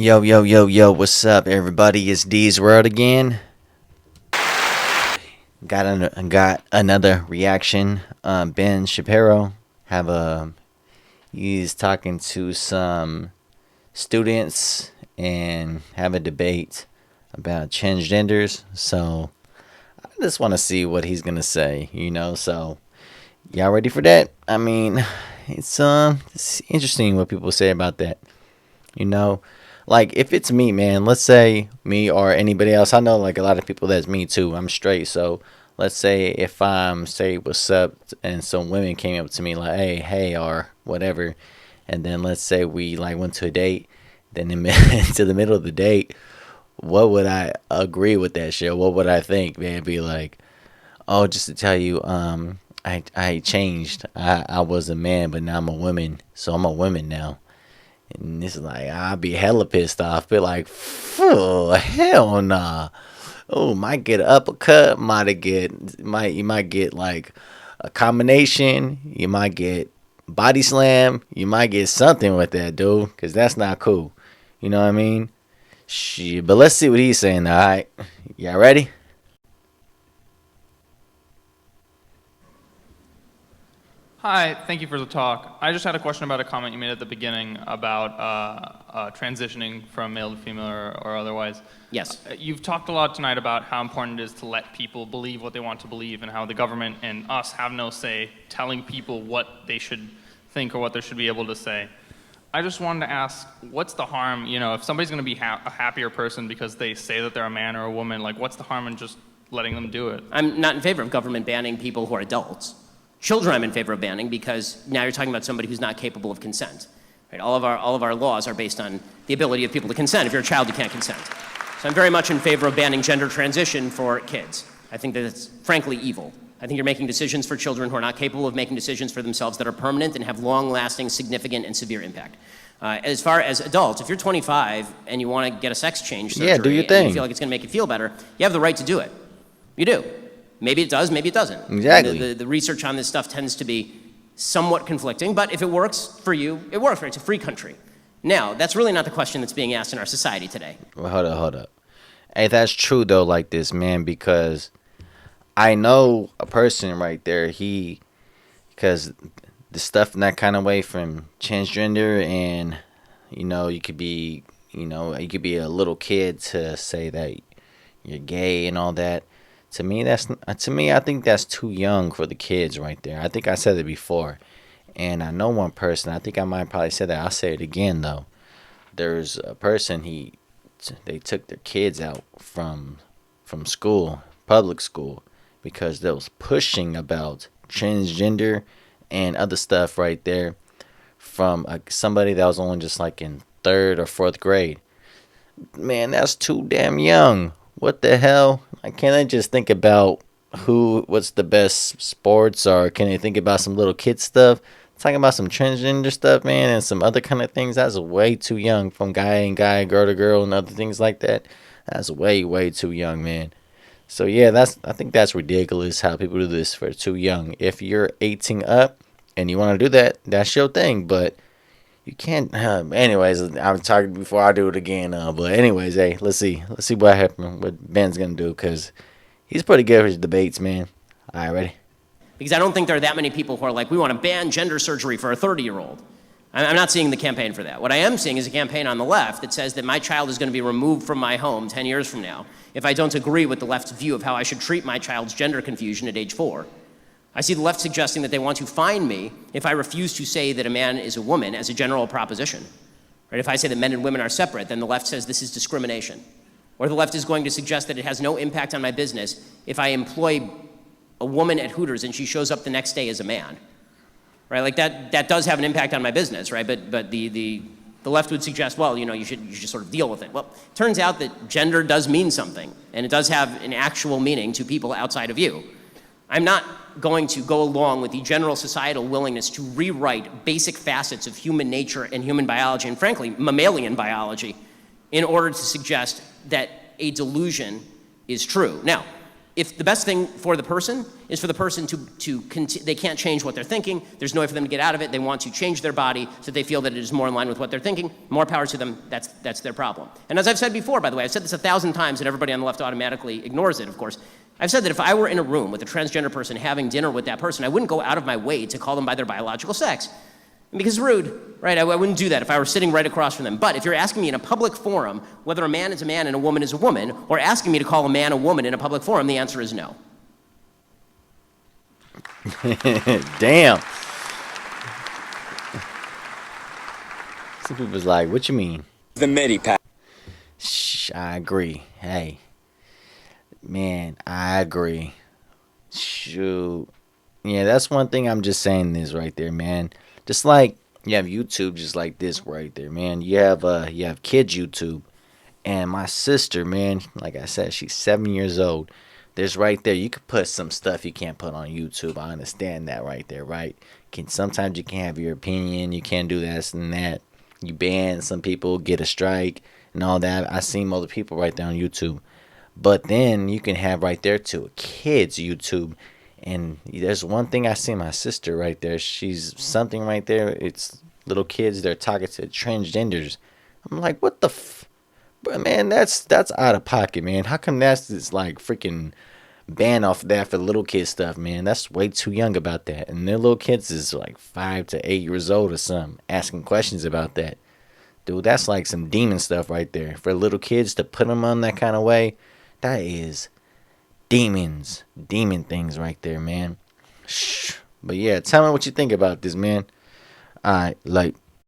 Yo, yo, yo, yo, what's up, everybody? It's D's World again. Got another reaction. Ben Shapiro he's talking to some students and have a debate about transgenders. So I just want to see what he's gonna say. So y'all ready for that? I mean, it's interesting what people say about that. You know, like if it's me, man, let's say me or anybody else. I know like a lot of people that's me too. I'm straight, so let's say if I'm say what's up and some women came up to me like hey or whatever, and then let's say we like went to a date, then into the middle of the date, what would I agree with that shit? What would I think, man? Be like, oh, just to tell you, I changed. I was a man, but now I'm a woman, so I'm a woman now. And it's like I'll be hella pissed off. Be like, "Phew, hell nah." Oh, might get an uppercut. You might get like a combination. You might get body slam. You might get something with that, dude. Cause that's not cool. You know what I mean? Shit. But let's see what he's saying. All right, y'all ready? Hi, thank you for the talk. I just had a question about a comment you made at the beginning about transitioning from male to female or otherwise. Yes. You've talked a lot tonight about how important it is to let people believe what they want to believe and how the government and us have no say telling people what they should think or what they should be able to say. I just wanted to ask, what's the harm, if somebody's going to be a happier person because they say that they're a man or a woman, like what's the harm in just letting them do it? I'm not in favor of government banning people who are adults. Children I'm in favor of banning because now you're talking about somebody who's not capable of consent. Right? All of our laws are based on the ability of people to consent. If you're a child, you can't consent. So I'm very much in favor of banning gender transition for kids. I think that it's frankly evil. I think you're making decisions for children who are not capable of making decisions for themselves that are permanent and have long-lasting, significant, and severe impact. As far as adults, if you're 25 and you want to get a sex change surgery do your and thing. you feel like it's going to make you feel better, you have the right to do it. You do. Maybe it does, maybe it doesn't. Exactly. The research on this stuff tends to be somewhat conflicting, but if it works for you, it works, right? It's a free country. Now, that's really not the question that's being asked in our society today. Well, hold up. Hey, that's true though, like this, man, because I know a person right there, because the stuff in that kind of way from transgender and, you could be a little kid to say that you're gay and all that. To me, I think that's too young for the kids right there. I think I said it before. And I know one person, I think I might probably say that. I'll say it again though. There's a person they took their kids out from school, public school, because they was pushing about transgender and other stuff right there from somebody that was only just like in 3rd or 4th grade. Man, that's too damn young. What the hell? Like, can't they just think about what's the best sports, or can they think about some little kid stuff? Talking about some transgender stuff, man, and some other kind of things. That's way too young. From guy and guy, girl to girl, and other things like that. That's way, way too young, man. So yeah, I think that's ridiculous how people do this for too young. If you're 18 up and you want to do that, that's your thing. But you can't. Anyways, I was talking before I do it again. But anyways, hey, let's see what happened. What Ben's gonna do, because he's pretty good for his debates, man. All right, ready? Because I don't think there are that many people who are like, we want to ban gender surgery for a 30-year-old. I'm not seeing the campaign for that. What I am seeing is a campaign on the left that says that my child is going to be removed from my home 10 years from now if I don't agree with the left's view of how I should treat my child's gender confusion at age 4. I see the left suggesting that they want to fine me if I refuse to say that a man is a woman as a general proposition. Right? If I say that men and women are separate, then the left says this is discrimination. Or the left is going to suggest that it has no impact on my business if I employ a woman at Hooters and she shows up the next day as a man. Right? Like that does have an impact on my business, right? But the left would suggest, well, you should sort of deal with it. Well, it turns out that gender does mean something, and it does have an actual meaning to people outside of you. I'm not going to go along with the general societal willingness to rewrite basic facets of human nature and human biology, and frankly, mammalian biology, in order to suggest that a delusion is true. Now, if the best thing for the person is for the person they can't change what they're thinking, there's no way for them to get out of it, they want to change their body so that they feel that it is more in line with what they're thinking, more power to them, that's their problem. And as I've said before, by the way, I've said this 1,000 times and everybody on the left automatically ignores it, of course. I've said that if I were in a room with a transgender person having dinner with that person, I wouldn't go out of my way to call them by their biological sex. Because it's rude, right? I wouldn't do that if I were sitting right across from them. But if you're asking me in a public forum whether a man is a man and a woman is a woman, or asking me to call a man a woman in a public forum, the answer is no. Damn. Some people's like, what you mean? The midi pack. Shh, I agree. Hey, man, I agree. Shoot. Yeah, that's one thing I'm just saying this right there, man. Just like you have YouTube just like this right there, man. You have kids YouTube. And my sister, man, like I said, she's 7 years old. There's right there, you could put some stuff you can't put on YouTube. I understand that right there, right? Sometimes you can have your opinion, you can't do this and that. You ban some people, get a strike and all that. I seen other people right there on YouTube. But then you can have right there too, kids YouTube. And there's one thing I see my sister right there. She's something right there. It's little kids. They're talking to transgenders. I'm like, what the But man, that's out of pocket, man. How come that's this like freaking ban off that for little kid stuff, man? That's way too young about that. And their little kids is like 5 to 8 years old or something, asking questions about that. Dude, that's like some demon stuff right there. For little kids to put them on that kind of way, that is demon things right there, man. Shh. But yeah, tell me what you think about this, man. Alright, like